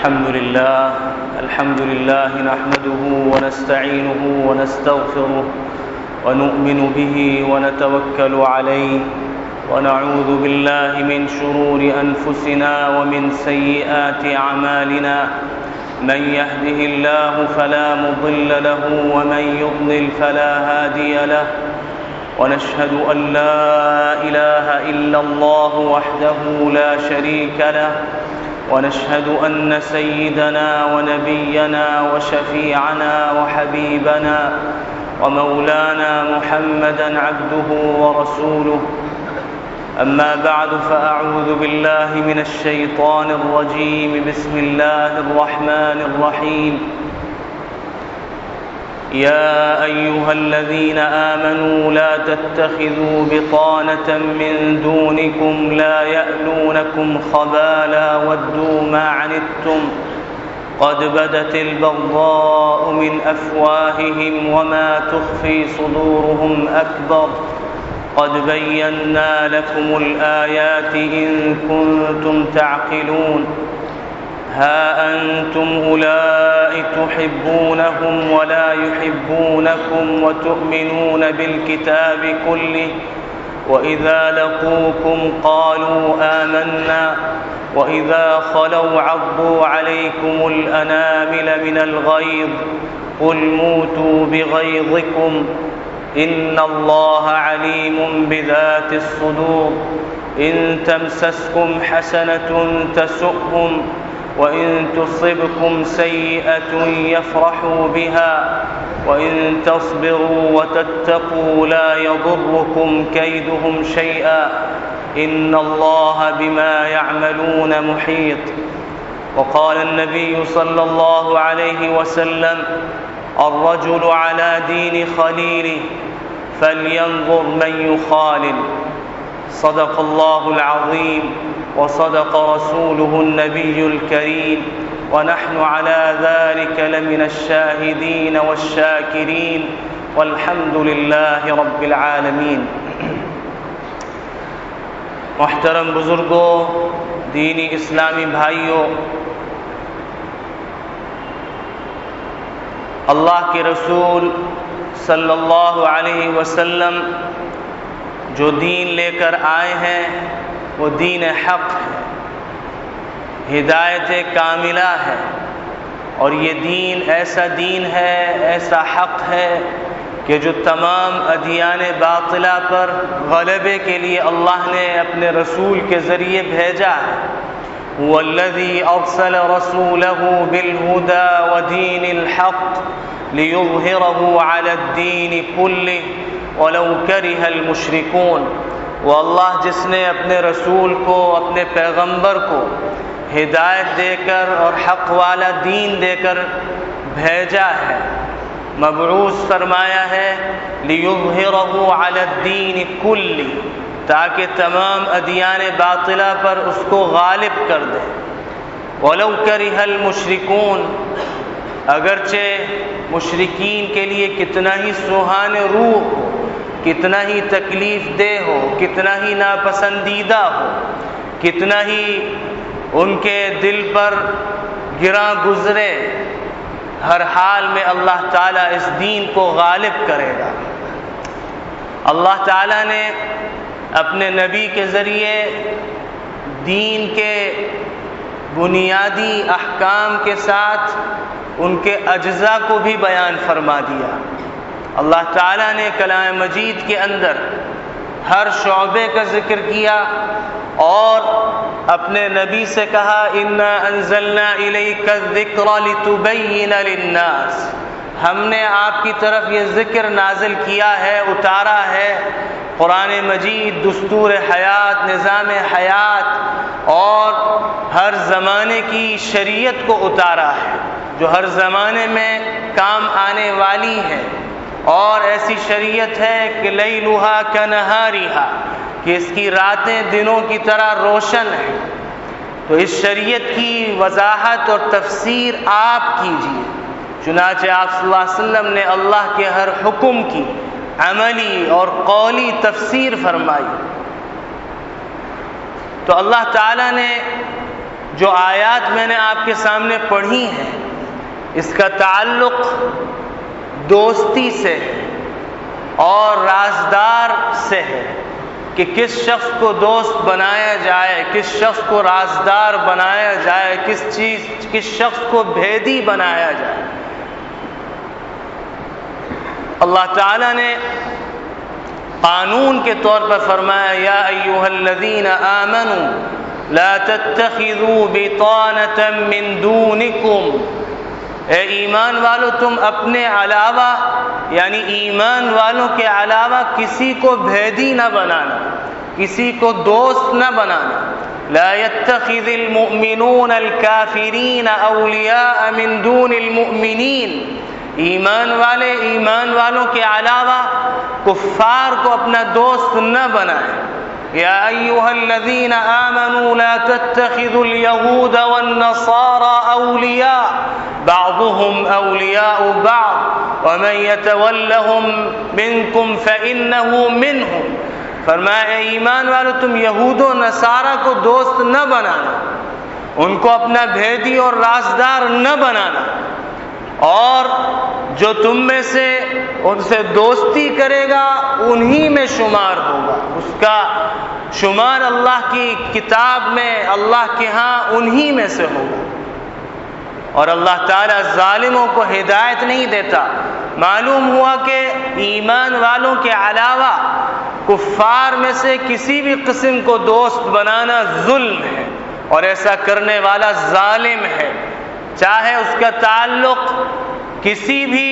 الحمد لله نحمده ونستعينه ونستغفره ونؤمن به ونتوكل عليه ونعوذ بالله من شرور أنفسنا ومن سيئات أعمالنا من يهده الله فلا مضل له ومن يضلل فلا هادي له ونشهد أن لا إله إلا الله وحده لا شريك له ونشهد أن سيدنا ونبينا وشفيعنا وحبيبنا ومولانا محمدا عبده ورسوله أما بعد فأعوذ بالله من الشيطان الرجيم بسم الله الرحمن الرحيم يا أيها الذين آمنوا لا تتخذوا بطانة من دونكم لا يألونكم خبالا ودوا ما عنتم قد بدت البغضاء من أفواههم وما تخفي صدورهم أكبر قد بينا لكم الآيات إن كنتم تعقلون ها أنتم أولئك تحبونهم ولا يحبونكم وتؤمنون بالكتاب كله وإذا لقوكم قالوا آمنا وإذا خلوا عضوا عليكم الأنامل من الغيظ قل موتوا بغيظكم إن الله عليم بذات الصدور إن تمسسكم حسنة تسؤهم وإن تصبكم سيئة يفرحوا بها وإن تصبروا وتتقوا لا يضركم كيدهم شيئا إن الله بما يعملون محيط وقال النبي صلى الله عليه وسلم الرجل على دين خليله فلينظر من يخالل صدق الله العظيم وصدق رسوله النبي الكريم ونحن على ذلك لمن الشاهدين والشاكرين والحمد لله رب العالمين. محترم بزرگوں، دینی اسلامی بھائیوں، اللہ کے رسول صلی اللہ علیہ وسلم جو دین لے کر آئے ہیں وہ دین حق ہے، ہدایت کاملہ ہے، اور یہ دین ایسا دین ہے، ایسا حق ہے کہ جو تمام ادیان باطلہ پر غلبے کے لیے اللہ نے اپنے رسول کے ذریعے بھیجا ہے. والذی ارسل رسولہ بالہدى ودین الحق لیظہرہ علی الدین کلہ ولو کرہ المشرکون. وہ اللہ جس نے اپنے رسول کو، اپنے پیغمبر کو ہدایت دے کر اور حق والا دین دے کر بھیجا ہے، مبعوث فرمایا ہے لیظہرہ علی الدین کلہ، تاکہ تمام ادیان باطلہ پر اس کو غالب کر دے. ولو کرہ المشرکون، اگرچہ مشرکین کے لیے کتنا ہی سوہان روح ہو، کتنا ہی تکلیف دہ ہو، کتنا ہی ناپسندیدہ ہو، کتنا ہی ان کے دل پر گراں گزرے، ہر حال میں اللہ تعالیٰ اس دین کو غالب کرے گا. اللہ تعالیٰ نے اپنے نبی کے ذریعے دین کے بنیادی احکام کے ساتھ ان کے اجزاء کو بھی بیان فرما دیا. اللہ تعالیٰ نے کلام مجید کے اندر ہر شعبے کا ذکر کیا اور اپنے نبی سے کہا انا انزلنا الیک الذکر لتبین للناس، ہم نے آپ کی طرف یہ ذکر نازل کیا ہے، اتارا ہے. قرآن مجید دستور حیات، نظام حیات اور ہر زمانے کی شریعت کو اتارا ہے جو ہر زمانے میں کام آنے والی ہے، اور ایسی شریعت ہے کہ لیلھا کنہاریھا، کہ اس کی راتیں دنوں کی طرح روشن ہیں. تو اس شریعت کی وضاحت اور تفسیر آپ کیجیے. چنانچہ آپ صلی اللہ علیہ وسلم نے اللہ کے ہر حکم کی عملی اور قولی تفسیر فرمائی. تو اللہ تعالیٰ نے جو آیات میں نے آپ کے سامنے پڑھی ہیں اس کا تعلق دوستی سے ہے اور رازدار سے ہے کہ کس شخص کو دوست بنایا جائے، کس شخص کو رازدار بنایا جائے، کس شخص کو بھیدی بنایا جائے۔ اللہ تعالیٰ نے قانون کے طور پر فرمایا یا ایھا الذین آمنوا لا تتخذوا بطانة من دونکم، اے ایمان والو تم اپنے علاوہ یعنی ایمان والوں کے علاوہ کسی کو بھیدی نہ بنانا، کسی کو دوست نہ بنانا۔ لا يتخذ المؤمنون الكافرین اولیاء من دون المؤمنین، ایمان والے ایمان والوں کے علاوہ کفار کو اپنا دوست نہ بنائیں۔ یا ایھا الذین آمنوا لا تتخذوا اليہود والنصارى اولیاء بعضهم اولیاء بعض ومن يتولهم منکم فانہ منهم، فرمایا اے ایمان والو تم یہود و نصارہ کو دوست نہ بنانا، ان کو اپنا بھیدی اور رازدار نہ بنانا، اور جو تم میں سے ان سے دوستی کرے گا انہی میں شمار ہوگا، اس کا شمار اللہ کی کتاب میں اللہ کے ہاں انہی میں سے ہوگا۔ اور اللہ تعالیٰ ظالموں کو ہدایت نہیں دیتا۔ معلوم ہوا کہ ایمان والوں کے علاوہ کفار میں سے کسی بھی قسم کو دوست بنانا ظلم ہے، اور ایسا کرنے والا ظالم ہے، چاہے اس کا تعلق کسی بھی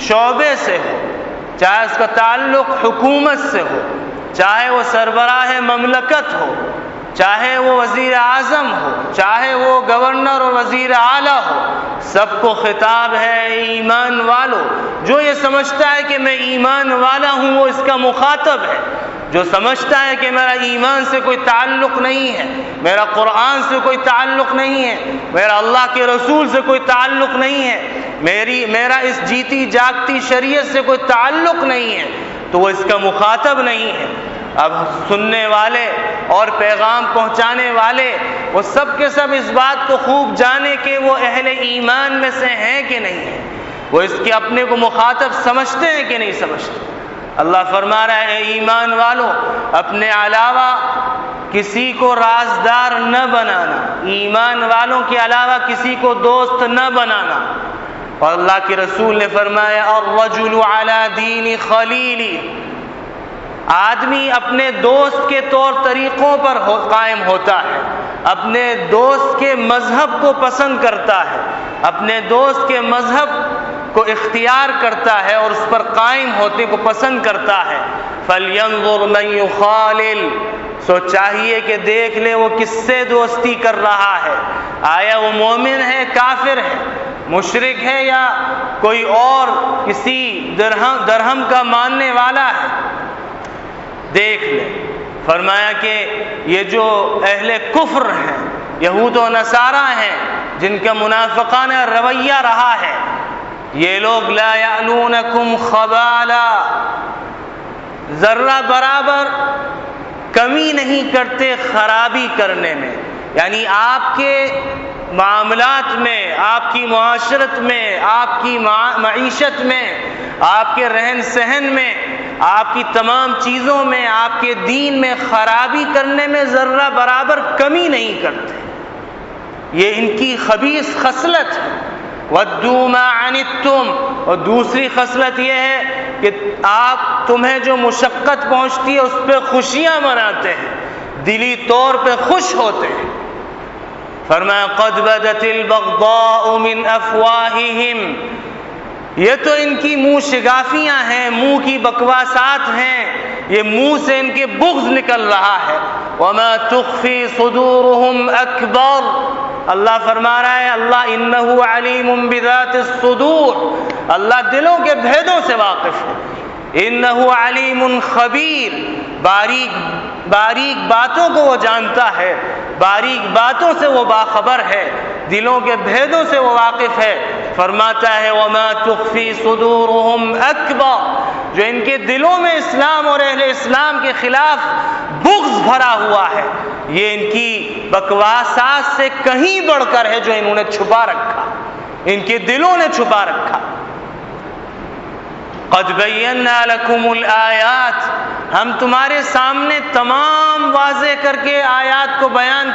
شعبے سے ہو، چاہے اس کا تعلق حکومت سے ہو، چاہے وہ سربراہ مملکت ہو، چاہے وہ وزیر اعظم ہو، چاہے وہ گورنر اور وزیر اعلیٰ ہو، سب کو خطاب ہے ایمان والو۔ جو یہ سمجھتا ہے کہ میں ایمان والا ہوں وہ اس کا مخاطب ہے، جو سمجھتا ہے کہ میرا ایمان سے کوئی تعلق نہیں ہے، میرا قرآن سے کوئی تعلق نہیں ہے، میرا اللہ کے رسول سے کوئی تعلق نہیں ہے، میرا اس جیتی جاگتی شریعت سے کوئی تعلق نہیں ہے، تو وہ اس کا مخاطب نہیں ہے۔ اب سننے والے اور پیغام پہنچانے والے وہ سب کے سب اس بات کو خوب جانے کہ وہ اہل ایمان میں سے ہیں کہ نہیں ہیں، وہ اس کے اپنے کو مخاطب سمجھتے ہیں کہ نہیں سمجھتے۔ اللہ فرما رہا ہے اے ایمان والو اپنے علاوہ کسی کو رازدار نہ بنانا، ایمان والوں کے علاوہ کسی کو دوست نہ بنانا۔ اور اللہ کے رسول نے فرمایا الرجل علی دین خلیلی، آدمی اپنے دوست کے طور طریقوں پر قائم ہوتا ہے، اپنے دوست کے مذہب کو پسند کرتا ہے، اپنے دوست کے مذہب کو اختیار کرتا ہے اور اس پر قائم ہونے کو پسند کرتا ہے۔ فَلْيَنظُرْ مَنْ يُخَالِلْ، سو چاہیے کہ دیکھ لے وہ کس سے دوستی کر رہا ہے، آیا وہ مومن ہے، کافر ہے، مشرک ہے یا کوئی اور کسی درہم کا ماننے والا ہے، دیکھ لے۔ فرمایا کہ یہ جو اہل کفر ہیں، یہود و نصارہ ہیں، جن کا منافقانہ رویہ رہا ہے، یہ لوگ لا یعلونکم خبالا، ذرہ برابر کمی نہیں کرتے خرابی کرنے میں، یعنی آپ کے معاملات میں، آپ کی معاشرت میں، آپ کی معیشت میں، آپ کے رہن سہن میں، آپ کی تمام چیزوں میں، آپ کے دین میں خرابی کرنے میں ذرہ برابر کمی نہیں کرتے۔ یہ ان کی خبیث خصلت ہے۔ وَدُّوا مَا عَنِتُّمْ، اور دوسری خصلت یہ ہے کہ تمہیں جو مشقت پہنچتی ہے اس پہ خوشیاں مناتے ہیں، دلی طور پہ خوش ہوتے ہیں۔ فرمایا قَدْ بَدَتِ الْبَغْضَاءُ مِنْ أَفْوَاهِهِمْ، یہ تو ان کی منہ شگافیاں ہیں، منہ کی بکواسات ہیں، یہ منہ سے ان کے بغض نکل رہا ہے۔ وَمَا تُخْفِي صُدُورُهُمْ أَكْبَرُ، اللہ فرما رہا ہے اللہ انہ علیم بذات الصدور، اللہ دلوں کے بھیدوں سے واقف ہے۔ انہ علیم خبیر، باریک باتوں کو وہ جانتا ہے، باریک باتوں سے وہ باخبر ہے، دلوں کے بھیدوں سے وہ واقف ہے۔ فرماتا ہے وما تخفی صدورہم اکبر، جو ان کے دلوں میں اسلام اور اہل اسلام کے خلاف بغض بھرا ہوا ہے، یہ ان کی بکواسات سے کہیں بڑھ کر ہے جو انہوں نے چھپا رکھا، ان کے دلوں نے چھپا رکھا۔ قد بینا لکم الآیات، ہم تمہارے سامنے تمام واضح کر کے آیات کو بیان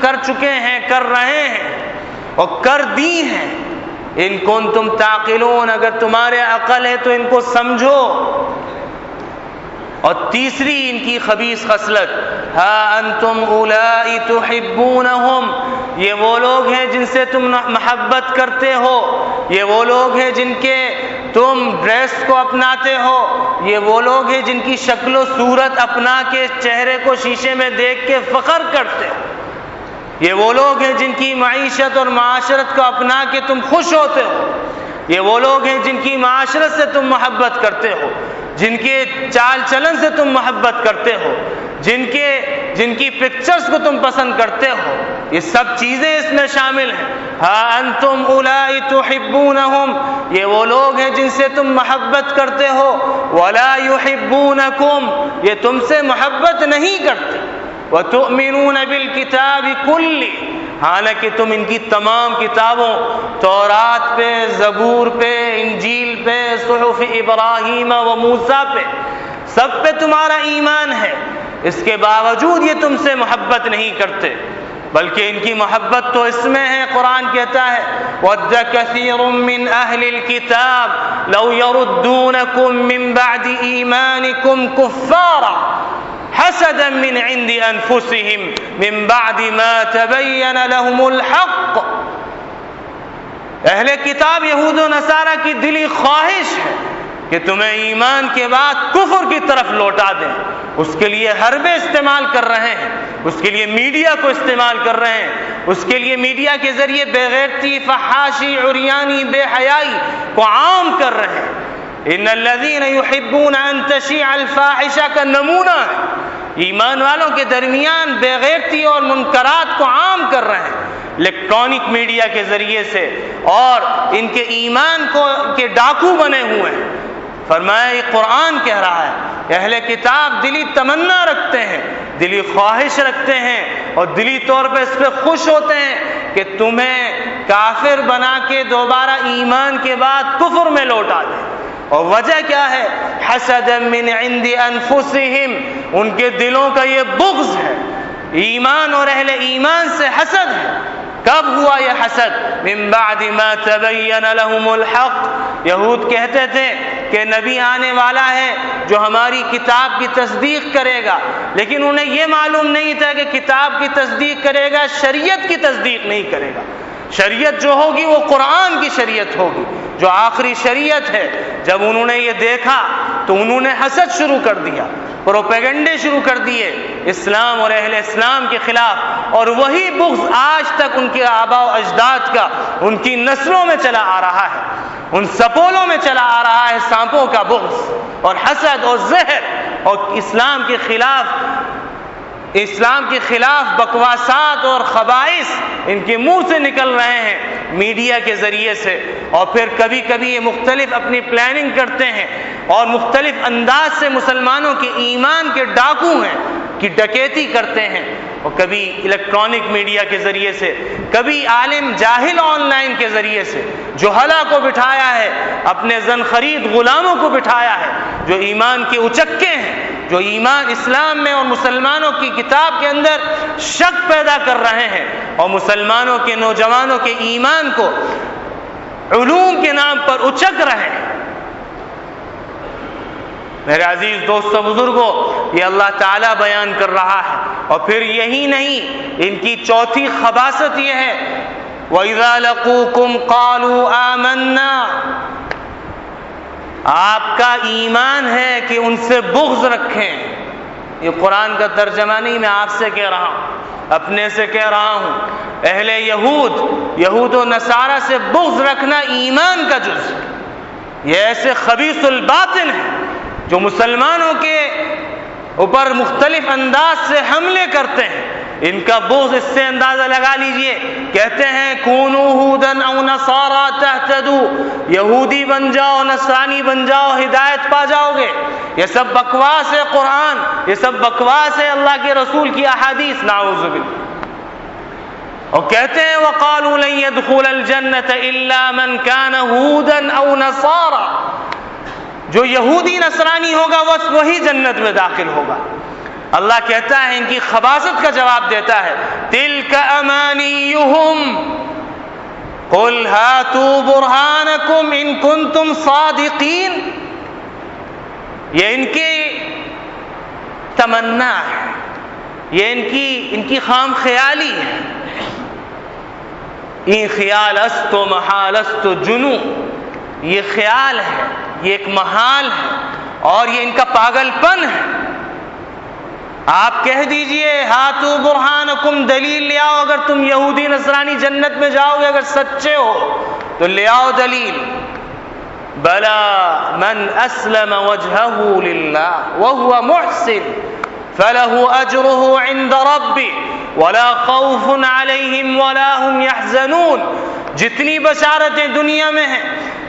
کر چکے ہیں، کر رہے ہیں اور کر دی ہیں۔ ان کنتم تعقلون، اگر تمہارے عقل ہے تو ان کو سمجھو۔ اور تیسری ان کی خبیث خصلت، ہا انتم اولائی تحبونہم، یہ وہ لوگ ہیں جن سے تم محبت کرتے ہو، یہ وہ لوگ ہیں جن کے تم ڈریس کو اپناتے ہو، یہ وہ لوگ ہیں جن کی شکل و صورت اپنا کے چہرے کو شیشے میں دیکھ کے فخر کرتے ہو، یہ وہ لوگ ہیں جن کی معیشت اور معاشرت کو اپنا کے تم خوش ہوتے ہو، یہ وہ لوگ ہیں جن کی معاشرت سے تم محبت کرتے ہو، جن کے چال چلن سے تم محبت کرتے ہو، جن کی پکچرز کو تم پسند کرتے ہو، یہ سب چیزیں اس میں شامل ہیں۔ ہا انتم اولائی تحبونہم، یہ وہ لوگ ہیں جن سے تم محبت کرتے ہو، ولا یحبونکم، یہ تم سے محبت نہیں کرتے، وتؤمنون بالکتاب کلہ، حالانکہ تم ان کی تمام کتابوں، تورات پہ، زبور پہ، انجیل پہ، صحف ابراہیم و موسیٰ پہ، سب پہ تمہارا ایمان ہے، اس کے باوجود یہ تم سے محبت نہیں کرتے، بلکہ ان کی محبت تو اس میں ہے۔ قرآن کہتا ہے وَدَّ كَثِيرٌ مِّنْ أَهْلِ الْكِتَابِ لَوْ يَرُدُّونَكُم مِّن بَعْدِ إِيمَانِكُمْ كُفَّارًا حسدا من عند انفسهم من بعد ما تبين لهم الحق، اہل کتاب یہود و نصارہ کی دلی خواہش ہے کہ تمہیں ایمان کے بعد کفر کی طرف لوٹا دیں، اس کے لیے حربیں استعمال کر رہے ہیں، اس کے لیے میڈیا کو استعمال کر رہے ہیں، اس کے لیے میڈیا کے ذریعے بے غیرتی، فحاشی، عریانی، بے حیائی کو عام کر رہے ہیں۔ ان الذین یحبون ان تشیع الفاحشہ کا نمونہ ہے، ایمان والوں کے درمیان بے غیرتی اور منکرات کو عام کر رہے ہیں الیکٹرانک میڈیا کے ذریعے سے، اور ان کے ایمان کے ڈاکو بنے ہوئے ہیں۔ فرمایا یہ قرآن کہہ رہا ہے کہ اہل کتاب دلی تمنا رکھتے ہیں، دلی خواہش رکھتے ہیں اور دلی طور پہ اس پہ خوش ہوتے ہیں کہ تمہیں کافر بنا کے دوبارہ ایمان کے بعد کفر میں لوٹا دیں۔ اور وجہ کیا ہے؟ حسدا من عند انفسہم، ان کے دلوں کا یہ بغض ہے، ایمان اور اہل ایمان سے حسد ہے۔ کب ہوا یہ حسد؟ من بعد ما تبین لهم الحق، یہود کہتے تھے کہ نبی آنے والا ہے جو ہماری کتاب کی تصدیق کرے گا، لیکن انہیں یہ معلوم نہیں تھا کہ کتاب کی تصدیق کرے گا، شریعت کی تصدیق نہیں کرے گا۔ شریعت جو ہوگی وہ قرآن کی شریعت ہوگی جو آخری شریعت ہے۔ جب انہوں نے یہ دیکھا تو انہوں نے حسد شروع کر دیا، پروپیگنڈے شروع کر دیے اسلام اور اہل اسلام کے خلاف، اور وہی بغض آج تک ان کے آباء و اجداد کا، ان کی نسلوں میں چلا آ رہا ہے، ان سپولوں میں چلا آ رہا ہے سانپوں کا بغض اور حسد اور زہر، اور اسلام کے خلاف بکواسات اور خبائث ان کے منہ سے نکل رہے ہیں میڈیا کے ذریعے سے، اور پھر کبھی کبھی یہ مختلف اپنی پلاننگ کرتے ہیں اور مختلف انداز سے مسلمانوں کے ایمان کے ڈاکو ہیں کی ڈکیتی کرتے ہیں، اور کبھی الیکٹرانک میڈیا کے ذریعے سے، کبھی عالم جاہل آن لائن کے ذریعے سے، جہلا کو بٹھایا ہے، اپنے زن خرید غلاموں کو بٹھایا ہے جو ایمان کے اچکے ہیں، جو ایمان اسلام میں اور مسلمانوں کی کتاب کے اندر شک پیدا کر رہے ہیں، اور مسلمانوں کے نوجوانوں کے ایمان کو علوم کے نام پر اچک رہے ہیں۔ میرے عزیز دوستو بزرگوں، یہ اللہ تعالیٰ بیان کر رہا ہے، اور پھر یہی نہیں، ان کی چوتھی خباثت یہ ہے وَإِذَا لَقُوكُمْ قَالُوا آمَنَّا، آپ کا ایمان ہے کہ ان سے بغض رکھیں۔ یہ قرآن کا ترجمہ نہیں، میں آپ سے کہہ رہا ہوں، اپنے سے کہہ رہا ہوں۔ اہل یہود و نصارہ سے بغض رکھنا ایمان کا جز ہے۔ یہ ایسے خبیث الباطن ہیں جو مسلمانوں کے اوپر مختلف انداز سے حملے کرتے ہیں، ان کا بغض اس سے اندازہ لگا لیجئے. کہتے ہیں کونوا ہودا او نصارا تہتدوا، یہودی بن جاؤ، نصرانی بن جاؤ، ہدایت پا جاؤ گے. یہ سب بکواس ہے قرآن، یہ سب بکواس ہے اللہ کے رسول کی احادیث، نعوذ باللہ. اور کہتے ہیں وقالوا لن يدخل الجنة الا من كان هودا او نصارا، جو یہودی نصرانی ہوگا وہی جنت میں داخل ہوگا. اللہ کہتا ہے ان کی خباثت کا جواب دیتا ہے تلک امانیہم قل ہاتوا برہانکم ان کنتم صادقین. یہ ان کی تمنا ہے، یہ ان کی خام خیالی ہے. این خیال است و محال است و جنو، یہ خیال ہے، یہ ایک محال ہے اور یہ ان کا پاگل پن ہے. آپ کہہ دیجئے ہاتوا برہانکم، دلیل لے آؤ، اگر تم یہودی نصرانی جنت میں جاؤ گے، اگر سچے ہو تو لے آؤ دلیل. بلا من اسلم وجهه للہ وهو محسن فله اجره عند ربه ولا خوف علیہم ولا هم يحزنون. جتنی بشارتیں دنیا میں ہیں،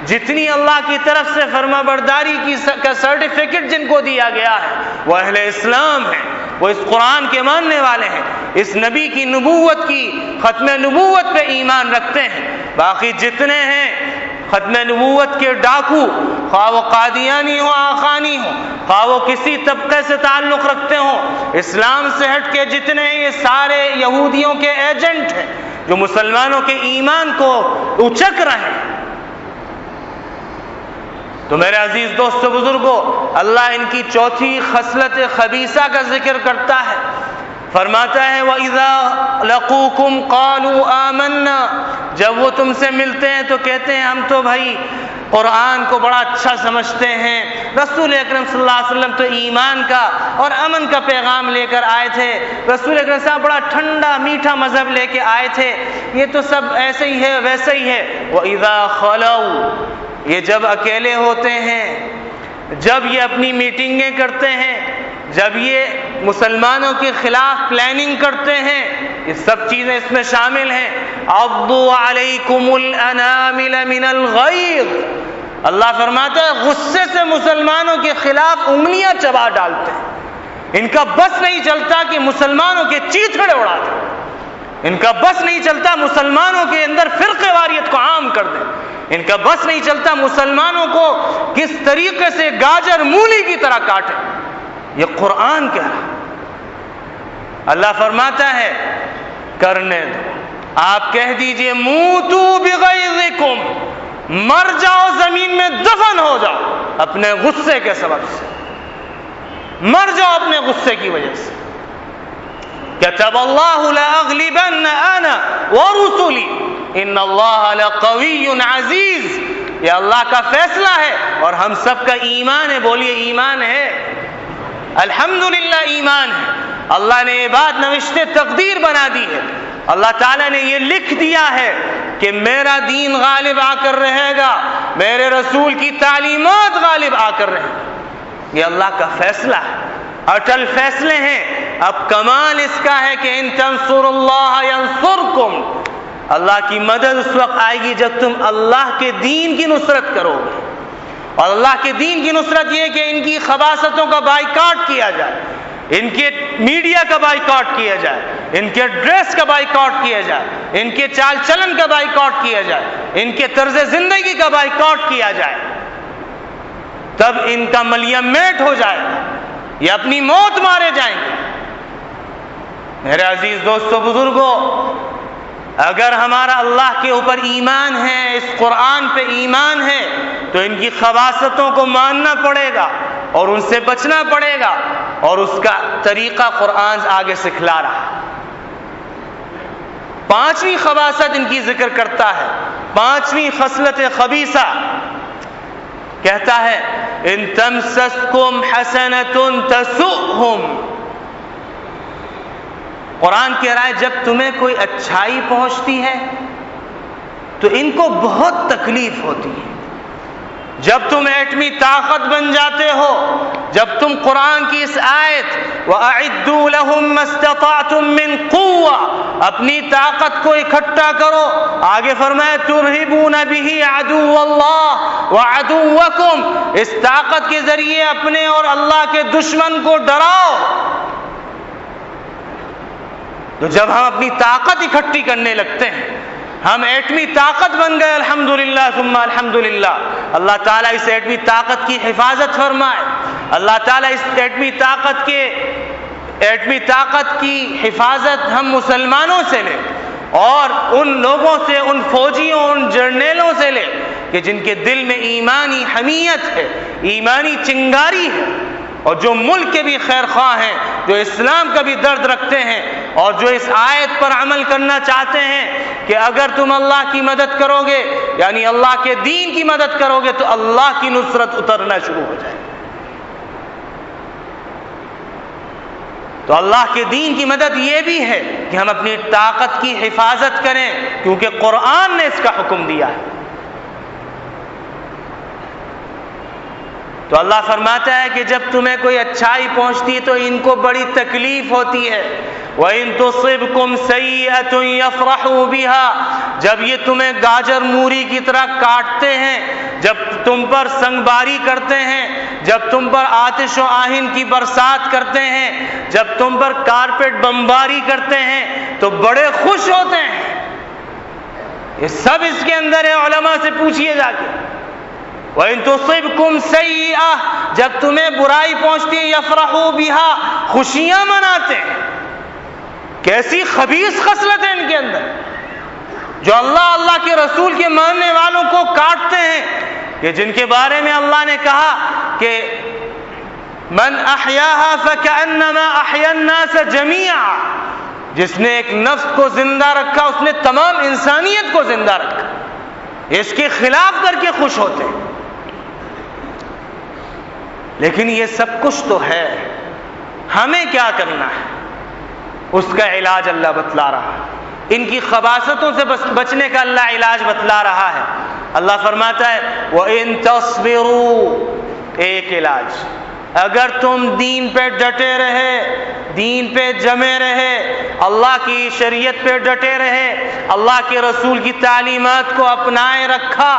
جتنی اللہ کی طرف سے فرما برداری کا سرٹیفکیٹ جن کو دیا گیا ہے وہ اہل اسلام ہیں، وہ اس قرآن کے ماننے والے ہیں، اس نبی کی نبوت کی ختم نبوت پہ ایمان رکھتے ہیں. باقی جتنے ہیں ختم نبوت کے ڈاکو، خواہ وہ قادیانی ہو، آخانی ہو، خواہ وہ کسی طبقے سے تعلق رکھتے ہوں، اسلام سے ہٹ کے جتنے ہیں یہ سارے یہودیوں کے ایجنٹ ہیں جو مسلمانوں کے ایمان کو اچک رہے ہیں. تو میرے عزیز دوستو بزرگوں، اللہ ان کی چوتھی خصلت خبیثہ کا ذکر کرتا ہے. فرماتا ہے وَإِذَا لَقُوكُمْ قَالُوا آمَنَّا، جب وہ تم سے ملتے ہیں تو کہتے ہیں ہم تو بھائی قرآن کو بڑا اچھا سمجھتے ہیں، رسول اکرم صلی اللہ علیہ وسلم تو ایمان کا اور امن کا پیغام لے کر آئے تھے، رسول اکرم صاحب بڑا ٹھنڈا میٹھا مذہب لے کے آئے تھے، یہ تو سب ایسے ہی ہے ویسے ہی ہے. وَإِذَا خَلَوْا، یہ جب اکیلے ہوتے ہیں، جب یہ اپنی میٹنگیں کرتے ہیں، جب یہ مسلمانوں کے خلاف پلاننگ کرتے ہیں، یہ سب چیزیں اس میں شامل ہیں. عضوا علیکم الانامل من الغیظ، اللہ فرماتا ہے غصے سے مسلمانوں کے خلاف انگلیاں چبا ڈالتے ہیں. ان کا بس نہیں چلتا کہ مسلمانوں کے چیتھڑے اڑا دیں، ان کا بس نہیں چلتا مسلمانوں کے اندر فرقے واریت کو عام کر دیں، ان کا بس نہیں چلتا مسلمانوں کو کس طریقے سے گاجر مولی کی طرح کاٹیں. یہ قرآن کہہ رہا. اللہ فرماتا ہے کرنے دو، آپ کہہ دیجئے موتو بغیظکم، مر جاؤ، زمین میں دفن ہو جاؤ اپنے غصے کے سبب سے، مر جاؤ اپنے غصے کی وجہ سے. کتب اللہ لأغلبن انا ورسلی ان اللہ لقوی عزیز. یہ اللہ کا فیصلہ ہے اور ہم سب کا ایمان ہے. بولیے ایمان ہے، الحمدللہ ایمان ہے. اللہ نے یہ بات نوشت تقدیر بنا دی ہے، اللہ تعالیٰ نے یہ لکھ دیا ہے کہ میرا دین غالب آ کر رہے گا، میرے رسول کی تعلیمات غالب آ کر رہے گا. یہ اللہ کا فیصلہ ہے، اٹل فیصلے ہیں. اب کمال اس کا ہے کہ ان تنصر اللہ ینصرکم، اللہ کی مدد اس وقت آئے گی جب تم اللہ کے دین کی نصرت کرو گے. اور اللہ کے دین کی نصرت یہ کہ ان کی خباثتوں کا بائیکاٹ کیا جائے، ان کے میڈیا کا بائیکاٹ کیا جائے، ان کے ڈریس کا بائیکاٹ کیا جائے، ان کے چال چلن کا بائیکاٹ کیا جائے، ان کے طرز زندگی کا بائیکاٹ کیا جائے. تب ان کا ملیم میٹ ہو جائے گا، یہ اپنی موت مارے جائیں گے. میرے عزیز دوستو بزرگوں، اگر ہمارا اللہ کے اوپر ایمان ہے، اس قرآن پہ ایمان ہے، تو ان کی خباثتوں کو ماننا پڑے گا اور ان سے بچنا پڑے گا، اور اس کا طریقہ قرآن آگے سکھلا رہا. پانچویں خباثت ان کی ذکر کرتا ہے، پانچویں خصلت خبیثہ کہتا ہے ان تمسسکم حسنۃ تسؤہم. قرآن کہہ رہا ہے جب تمہیں کوئی اچھائی پہنچتی ہے تو ان کو بہت تکلیف ہوتی ہے. جب تم ایٹمی طاقت بن جاتے ہو، جب تم قرآن کی اس آیت وَأَعِدُّوا لَهُم مَّا اسْتَطَعْتُم مِّن قُوَّةٍ اپنی طاقت کو اکٹھا کرو، آگے فرمایا تُرْهِبُونَ بِهِ عَدُوَّ اللَّهِ وَعَدُوَّكُمْ، اس طاقت کے ذریعے اپنے اور اللہ کے دشمن کو ڈراؤ۔ تو جب ہم اپنی طاقت اکٹھی کرنے لگتے ہیں، ہم ایٹمی طاقت بن گئے، الحمدللہ ثم الحمدللہ۔ اللہ تعالیٰ اس ایٹمی طاقت کی حفاظت فرمائے، اللہ تعالیٰ اس ایٹمی طاقت کی حفاظت ہم مسلمانوں سے لے، اور ان لوگوں سے، ان فوجیوں، ان جرنیلوں سے لے کہ جن کے دل میں ایمانی حمیت ہے، ایمانی چنگاری ہے، اور جو ملک کے بھی خیر خواہ ہیں، جو اسلام کا بھی درد رکھتے ہیں، اور جو اس آیت پر عمل کرنا چاہتے ہیں کہ اگر تم اللہ کی مدد کرو گے، یعنی اللہ کے دین کی مدد کرو گے، تو اللہ کی نصرت اترنا شروع ہو جائے۔ تو اللہ کے دین کی مدد یہ بھی ہے کہ ہم اپنی طاقت کی حفاظت کریں، کیونکہ قرآن نے اس کا حکم دیا ہے۔ تو اللہ فرماتا ہے کہ جب تمہیں کوئی اچھائی پہنچتی تو ان کو بڑی تکلیف ہوتی ہے، وَإِن تُصِبْكُمْ سَيِّئَةٌ يَفْرَحُوا بِهَا، جب یہ تمہیں گاجر موری کی طرح کاٹتے ہیں، جب تم پر سنگباری کرتے ہیں، جب تم پر آتش و آہن کی برسات کرتے ہیں، جب تم پر کارپیٹ بمباری کرتے ہیں تو بڑے خوش ہوتے ہیں۔ یہ سب اس کے اندر ہے، علماء سے پوچھئے جا کے۔ وَإِن تُصِبْكُمْ سَيِّئَةٌ، جب تمہیں برائی پہنچتی ہے، یفرحوا بِہَا، خوشیاں مناتے ہیں۔ کیسی خبیث خصلت ہے ان کے اندر، جو اللہ کے رسول کے ماننے والوں کو کاٹتے ہیں، کہ جن کے بارے میں اللہ نے کہا کہ من احیاها فکأنما احیا الناس جمیعا، جس نے ایک نفس کو زندہ رکھا اس نے تمام انسانیت کو زندہ رکھا، اس کے خلاف کر کے خوش ہوتے ہیں۔ لیکن یہ سب کچھ تو ہے، ہمیں کیا کرنا ہے اس کا علاج اللہ بتلا رہا ہے، ان کی خباثتوں سے بچنے کا اللہ علاج بتلا رہا ہے۔ اللہ فرماتا ہے وَإِن تَصْبِرُوا، ایک علاج، اگر تم دین پہ ڈٹے رہے، دین پہ جمے رہے، اللہ کی شریعت پہ ڈٹے رہے، اللہ کے رسول کی تعلیمات کو اپنائے رکھا،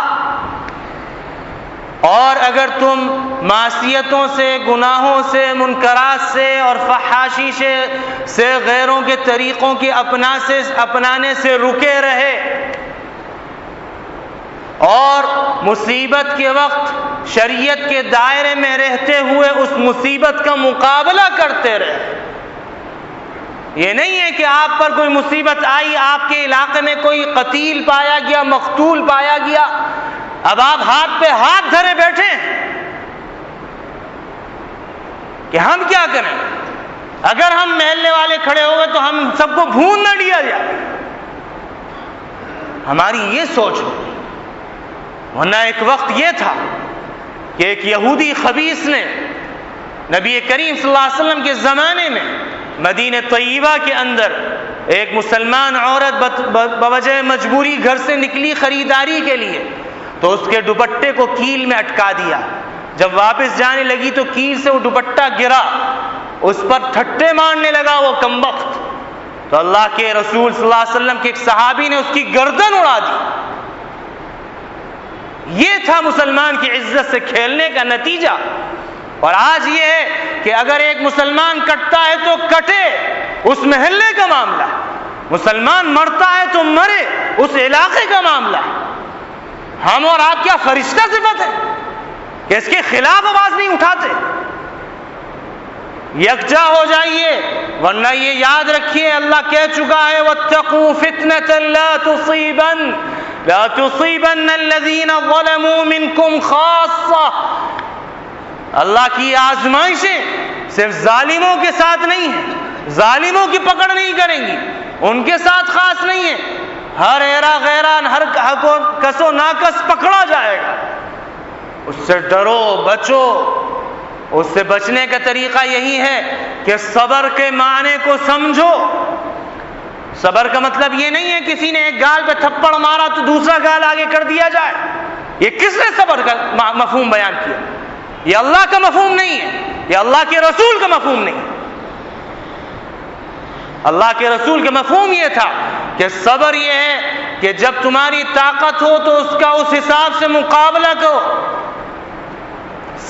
اور اگر تم معصیتوں سے، گناہوں سے، منکرات سے اور فحاشی سے غیروں کے طریقوں کے اپنانے سے رکے رہے، اور مصیبت کے وقت شریعت کے دائرے میں رہتے ہوئے اس مصیبت کا مقابلہ کرتے رہے۔ یہ نہیں ہے کہ آپ پر کوئی مصیبت آئی، آپ کے علاقے میں کوئی قتیل پایا گیا، مقتول پایا گیا، اب آپ ہاتھ پہ ہاتھ دھرے بیٹھے کہ ہم کیا کریں، اگر ہم محلے والے کھڑے ہو گئے تو ہم سب کو بھون نہ دیا جائے، ہماری یہ سوچ ہو۔ ورنہ ایک وقت یہ تھا کہ ایک یہودی خبیث نے نبی کریم صلی اللہ علیہ وسلم کے زمانے میں مدینہ طیبہ کے اندر ایک مسلمان عورت بوجہ مجبوری گھر سے نکلی خریداری کے لیے، تو اس کے دوپٹے کو کیل میں اٹکا دیا۔ جب واپس جانے لگی تو کیل سے وہ دوپٹہ گرا، اس پر ٹھٹے مارنے لگا وہ کمبخت، تو اللہ کے رسول صلی اللہ علیہ وسلم کے ایک صحابی نے اس کی گردن اڑا دی۔ یہ تھا مسلمان کی عزت سے کھیلنے کا نتیجہ۔ اور آج یہ ہے کہ اگر ایک مسلمان کٹتا ہے تو کٹے، اس محلے کا معاملہ ہے، مسلمان مرتا ہے تو مرے، اس علاقے کا معاملہ ہے۔ ہم اور آپ کیا فرشتہ صفت ہے کہ اس کے خلاف آواز نہیں اٹھاتے؟ یکجا ہو جائیے، ورنہ یہ یاد رکھیے اللہ کہہ چکا ہے وَاتَّقُوا فِتْنَةً لَا تُصِيبَنَّ الَّذِينَ ظَلَمُوا مِنْكُمْ خَاصَّةً۔ اللہ کی آزمائشیں صرف ظالموں کے ساتھ نہیں ہیں، ظالموں کی پکڑ نہیں کریں گی، ان کے ساتھ خاص نہیں ہے، ہر ایرا غیرا، ہر کس و ناکس پکڑا جائے گا۔ اس سے ڈرو، بچو۔ اس سے بچنے کا طریقہ یہی ہے کہ صبر کے معنی کو سمجھو۔ صبر کا مطلب یہ نہیں ہے کسی نے ایک گال پہ تھپڑ مارا تو دوسرا گال آگے کر دیا جائے۔ یہ کس نے صبر کا مفہوم بیان کیا؟ یہ اللہ کا مفہوم نہیں ہے۔ یہ اللہ کے رسول کا مفہوم نہیں. اللہ کے رسول کا مفہوم یہ تھا کہ صبر یہ ہے کہ جب تمہاری طاقت ہو تو اس کا اس حساب سے مقابلہ کرو.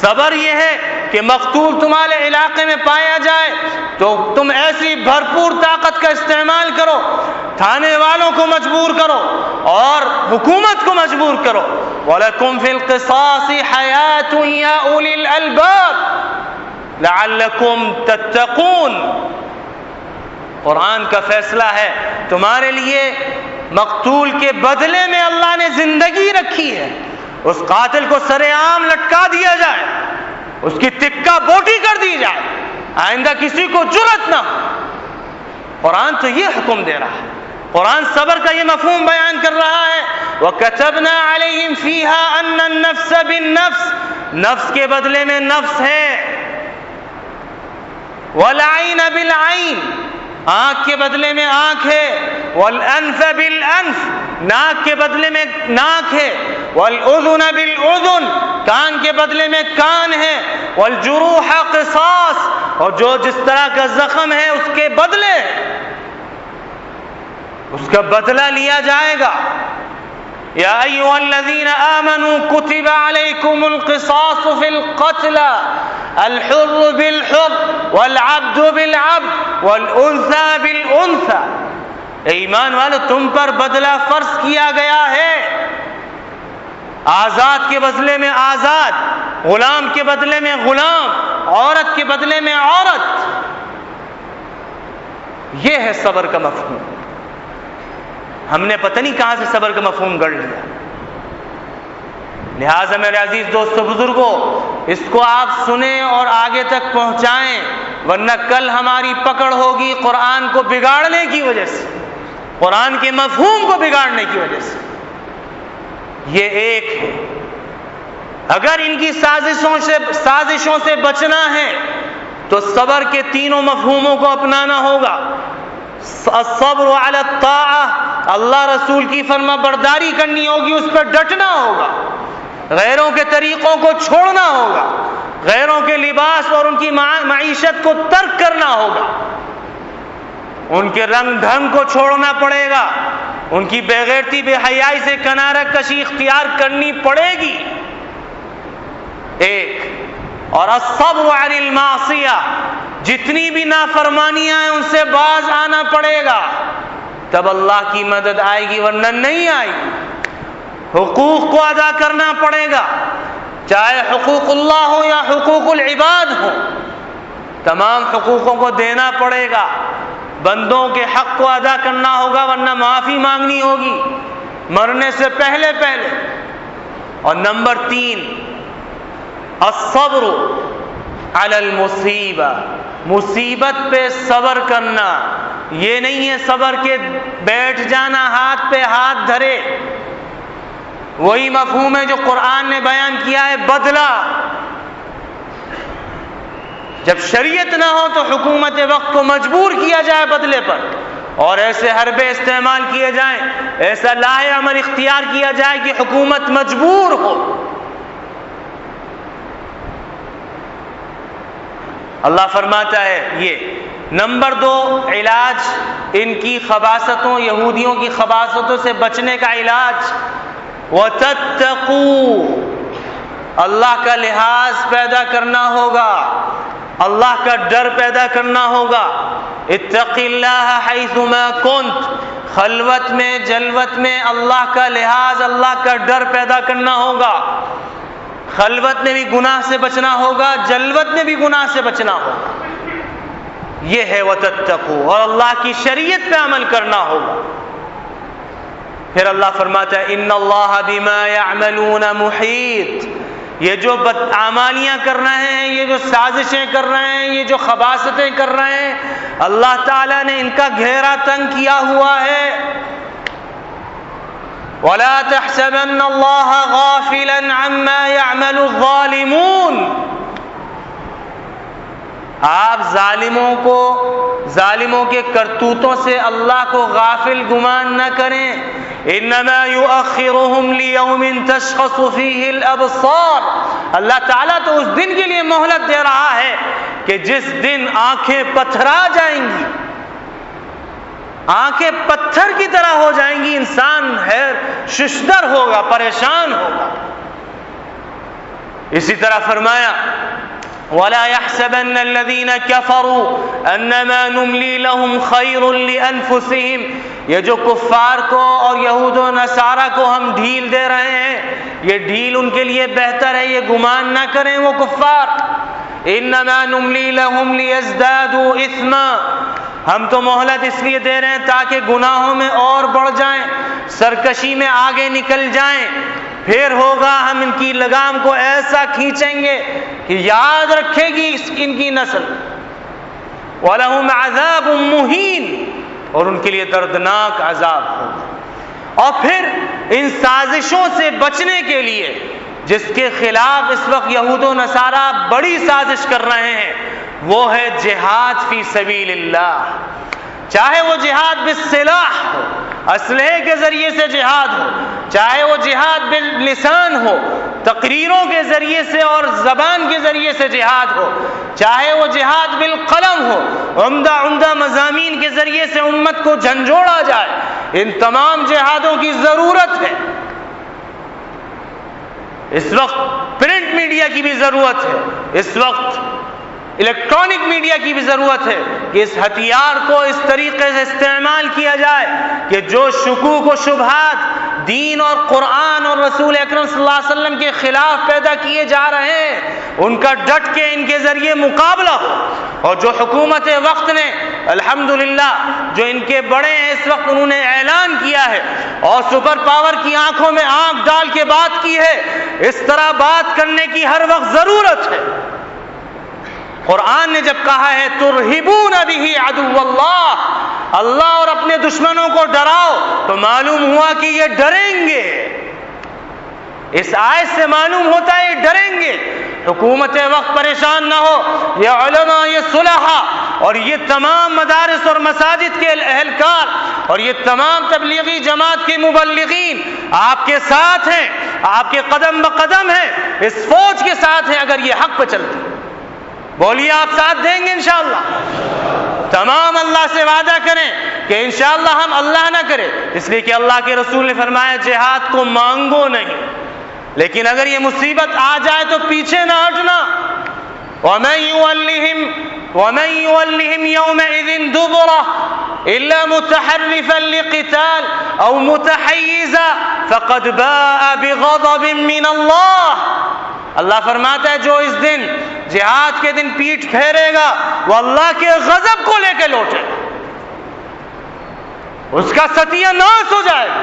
صبر یہ ہے کہ مقتول تمہارے علاقے میں پایا جائے تو تم ایسی بھرپور طاقت کا استعمال کرو، تھانے والوں کو مجبور کرو اور حکومت کو مجبور کرو. وَلَكُمْ فِي الْقِصَاصِ حَيَاةٌ يَا أُولِي الْأَلْبَابِ لَعَلَّكُمْ تَتَّقُونَ. قرآن کا فیصلہ ہے تمہارے لیے مقتول کے بدلے میں اللہ نے زندگی رکھی ہے. اس قاتل کو سر عام لٹکا دیا جائے، اس کی تکہ بوٹی کر دی جائے، آئندہ کسی کو جرأت نہ ہو. قرآن تو یہ حکم دے رہا ہے. قرآن صبر کا یہ مفہوم بیان کر رہا ہے. وَكَتَبْنَا عَلَيْهِمْ فِيهَا أَنَّ النَّفْسَ بِالنَّفْسِ، نفس کے بدلے میں نفس ہے. وَالْعَيْنَ بِالْعَيْنِ، آنکھ کے بدلے میں آنکھ ہے. وَالْأَنْفَ بِالْأَنْفِ، ناک کے بدلے میں ناک ہے. وَالْأُذُنَ بِالْأُذُنِ، کان کے بدلے میں کان ہے. وَالْجُرُوحَ قِصَاص، اور جو جس طرح کا زخم ہے اس کے بدلے، اس کا بدلہ لیا جائے گا. یا ایھا الذین آمنوا کتب علیکم القصاص فی القتلى الحر بالحر والعبد بالعبد والانثى بالانثى. ایمان والو، تم پر بدلہ فرض کیا گیا ہے. آزاد کے بدلے میں آزاد، غلام کے بدلے میں غلام، عورت کے بدلے میں عورت. یہ ہے صبر کا مفہوم. ہم نے پتہ نہیں کہاں سے صبر کا مفہوم گڑھ لیا. لہٰذا میرے عزیز دوستو بزرگوں، اس کو آپ سنیں اور آگے تک پہنچائیں، ورنہ کل ہماری پکڑ ہوگی قرآن کو بگاڑنے کی وجہ سے، قرآن کے مفہوم کو بگاڑنے کی وجہ سے. یہ ایک ہے. اگر ان کی سازشوں سے بچنا ہے تو صبر کے تینوں مفہوموں کو اپنانا ہوگا. الصبر علی الطاعہ، اللہ رسول کی فرما برداری کرنی ہوگی، اس پر ڈٹنا ہوگا. غیروں کے طریقوں کو چھوڑنا ہوگا، غیروں کے لباس اور ان کی معیشت کو ترک کرنا ہوگا، ان کے رنگ ڈھنگ کو چھوڑنا پڑے گا، ان کی بے غیرتی بے حیائی سے کنارہ کشی اختیار کرنی پڑے گی. ایک اور الصبر عن المعصیہ، جتنی بھی نافرمانیاں ہیں ان سے باز آنا پڑے گا، تب اللہ کی مدد آئے گی، ورنہ نہیں آئے گی. حقوق کو ادا کرنا پڑے گا، چاہے حقوق اللہ ہو یا حقوق العباد ہو، تمام حقوقوں کو دینا پڑے گا. بندوں کے حق کو ادا کرنا ہوگا، ورنہ معافی مانگنی ہوگی مرنے سے پہلے. اور نمبر 3 الصبر علی المصیبہ، مصیبت پہ صبر کرنا. یہ نہیں ہے صبر کے بیٹھ جانا ہاتھ پہ ہاتھ دھرے. وہی مفہوم ہے جو قرآن نے بیان کیا ہے، بدلہ. جب شریعت نہ ہو تو حکومت وقت کو مجبور کیا جائے بدلے پر، اور ایسے حربے استعمال کیے جائیں، ایسا لاہ عمل اختیار کیا جائے کہ حکومت مجبور ہو. اللہ فرماتا ہے یہ. نمبر 2 علاج ان کی خباثتوں، یہودیوں کی خباثتوں سے بچنے کا علاج. وَتَتَّقُوا، اللہ کا لحاظ پیدا کرنا ہوگا، اللہ کا ڈر پیدا کرنا ہوگا. اتق اللہ حیث ما کنت، خلوت میں جلوت میں اللہ کا لحاظ، اللہ کا ڈر پیدا کرنا ہوگا. خلوت میں بھی گناہ سے بچنا ہوگا، جلوت میں بھی گناہ سے بچنا ہوگا. یہ ہے وَتَتَّقُوا، اور اللہ کی شریعت پہ عمل کرنا ہوگا. پھر اللہ فرماتا ہے ان اللہ بما یعملون محیط. یہ جو بدعمالیاں کر رہے ہیں، یہ جو سازشیں کر رہے ہیں، یہ جو خباثتیں کر رہے ہیں، اللہ تعالیٰ نے ان کا گھیرا تنگ کیا ہوا ہے. وَلَا تَحْسَبَنَّ اللَّهَ غَافِلًا عَمَّا يَعْمَلُ الظَّالِمُونَ. آپ ظالموں کے کرتوتوں سے اللہ کو غافل گمان نہ کریں. انما يؤخرهم ليوم تشخص فيه الابصار. اللہ تعالیٰ تو اس دن کے لیے مہلت دے رہا ہے کہ جس دن آنکھیں پتھرا جائیں گی، آنکھیں پتھر کی طرح ہو جائیں گی، انسان ششدر ہوگا، پریشان ہوگا۔ اسی طرح فرمایا وَلَا يَحْسَبَنَّ الَّذِينَ كَفَرُوا أَنَّمَا نُمْلِي لَهُمْ خَيْرٌ لِأَنفُسِهِمْ، یہ جو کفار کو اور یہود و نصارہ کو ہم ڈھیل دے رہے ہیں، یہ ڈھیل ان کے لیے بہتر ہے، یہ گمان نہ کریں وہ کفار۔ إِنَّمَا نُمْلِي لَهُمْ لِيَزْدَادُوا إِثْمًا، ہم تو مہلت اس لیے دے رہے ہیں تاکہ گناہوں میں اور بڑھ جائیں، سرکشی میں آگے نکل جائیں، پھر ہوگا ہم ان کی لگام کو ایسا کھینچیں گے کہ یاد رکھے گی ان کی نسل۔ وَلَهُمْ عَذَابٌ مُّهِينٌ، اور ان کے لیے دردناک عذاب ہوگا۔ اور پھر ان سازشوں سے بچنے کے لیے جس کے خلاف اس وقت یہود و نصارہ بڑی سازش کر رہے ہیں، وہ ہے جہاد فی سبیل اللہ، چاہے وہ جہاد بالسلاح ہو، اسلحے کے ذریعے سے جہاد ہو، چاہے وہ جہاد باللسان ہو، تقریروں کے ذریعے سے اور زبان کے ذریعے سے جہاد ہو، چاہے وہ جہاد بالقلم ہو، عمدہ مضامین کے ذریعے سے امت کو جھنجھوڑا جائے، ان تمام جہادوں کی ضرورت ہے۔ اس وقت پرنٹ میڈیا کی بھی ضرورت ہے، اس وقت الیکٹرانک میڈیا کی بھی ضرورت ہے کہ اس ہتھیار کو اس طریقے سے استعمال کیا جائے کہ جو شکوک و شبہات دین اور قرآن اور رسول اکرم صلی اللہ علیہ وسلم کے خلاف پیدا کیے جا رہے ہیں، ان کا ڈٹ کے ان کے ذریعے مقابلہ ہو۔ اور جو حکومت وقت نے الحمدللہ جو ان کے بڑے ہیں اس وقت انہوں نے اعلان کیا ہے اور سپر پاور کی آنکھوں میں آنکھ ڈال کے بات کی ہے، اس طرح بات کرنے کی ہر وقت ضرورت ہے۔ قرآن نے جب کہا ہے ترہبون بہ عدو اللہ، اللہ اور اپنے دشمنوں کو ڈراؤ، تو معلوم ہوا کہ یہ ڈریں گے، اس آیت سے معلوم ہوتا ہے یہ ڈریں گے۔ حکومت وقت پریشان نہ ہو، یہ علماء، یہ صلحاء اور یہ تمام مدارس اور مساجد کے اہلکار اور یہ تمام تبلیغی جماعت کے مبلغین آپ کے ساتھ ہیں، آپ کے قدم بقدم ہیں، اس فوج کے ساتھ ہیں اگر یہ حق پہ چلتے ہیں۔ بولیے آپ ساتھ دیں گے انشاءاللہ؟ تمام اللہ سے وعدہ کریں کہ انشاءاللہ ہم اللہ نہ کرے، اس لیے کہ اللہ کے رسول نے فرمایا جہاد کو مانگو نہیں، لیکن اگر یہ مصیبت آ جائے تو پیچھے نہ ہٹنا۔ وَمَن يُوَلِّهِمْ يَوْمَئِذٍ دُبُرَهُ إِلَّا مُتَحَرِّفًا لِقِتَالٍ أَوْ مُتَحَيِّزًا فَقَدْ بَاءَ بِغَضَبٍ مِّنَ اللَّهِ، اللہ فرماتا ہے جو اس دن جہاد کے دن پیٹھ پھیرے گا وہ اللہ کے غضب کو لے کے لوٹے گا، اس کا ستیہ ناش ہو جائے گا،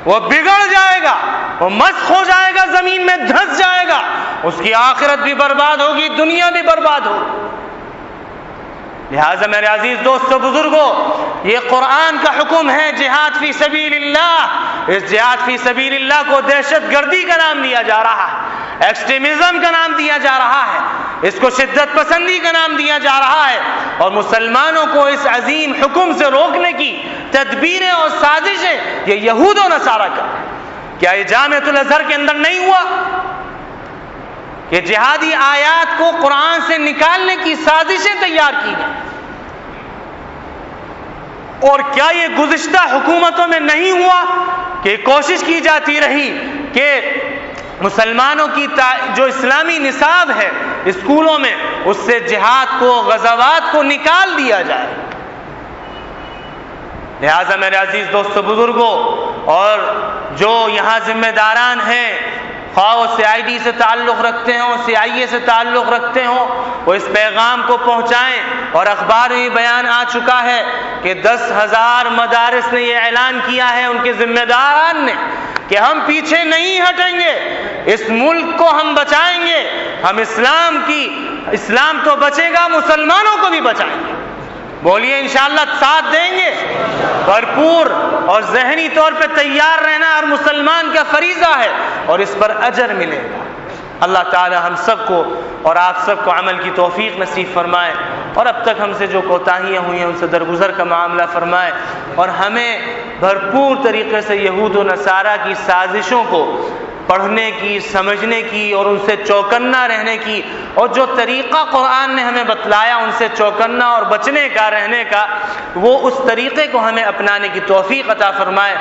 وہ بگڑ جائے گا، وہ مسخ ہو جائے گا، زمین میں دھس جائے گا، اس کی آخرت بھی برباد ہوگی، دنیا بھی برباد ہوگی۔ لہٰذا میرے عزیز دوستو بزرگوں، یہ قرآن کا حکم ہے جہاد فی سبیل اللہ۔ اس جہاد فی سبیل اللہ کو دہشت گردی کا نام دیا جا رہا ہے، ایکسٹریمزم کا نام دیا جا رہا ہے، اس کو شدت پسندی کا نام دیا جا رہا ہے، اور مسلمانوں کو اس عظیم حکم سے روکنے کی تدبیریں اور سازشیں یہ یہود و نصارہ کا۔ کیا یہ جامعۃ الازہر کے اندر نہیں ہوا کہ جہادی آیات کو قرآن سے نکالنے کی سازشیں تیار کی گئیں؟ اور کیا یہ گزشتہ حکومتوں میں نہیں ہوا کہ کوشش کی جاتی رہی کہ مسلمانوں کی جو اسلامی نصاب ہے اسکولوں میں اس سے جہاد کو، غزوات کو نکال دیا جائے؟ لہٰذا میرے عزیز دوستو بزرگوں، اور جو یہاں ذمہ داران ہیں، خواہ وہ CID سے تعلق رکھتے ہوں، CIA سے تعلق رکھتے ہوں، وہ اس پیغام کو پہنچائیں۔ اور اخبار میں بیان آ چکا ہے کہ 10,000 مدارس نے یہ اعلان کیا ہے، ان کے ذمہ داران نے، کہ ہم پیچھے نہیں ہٹیں گے، اس ملک کو ہم بچائیں گے، ہم اسلام تو بچے گا، مسلمانوں کو بھی بچائیں گے۔ بولیے انشاءاللہ ساتھ دیں گے؟ بھرپور اور ذہنی طور پہ تیار رہنا اور مسلمان کا فریضہ ہے، اور اس پر اجر ملے گا۔ اللہ تعالی ہم سب کو اور آپ سب کو عمل کی توفیق نصیب فرمائے، اور اب تک ہم سے جو کوتاہیاں ہوئی ہیں ان سے درگزر کا معاملہ فرمائے، اور ہمیں بھرپور طریقے سے یہود و نصارہ کی سازشوں کو پڑھنے کی، سمجھنے کی اور ان سے چوکنا رہنے کی، اور جو طریقہ قرآن نے ہمیں بتلایا ان سے چوکنا اور بچنے کا، رہنے کا، وہ اس طریقے کو ہمیں اپنانے کی توفیق عطا فرمائے۔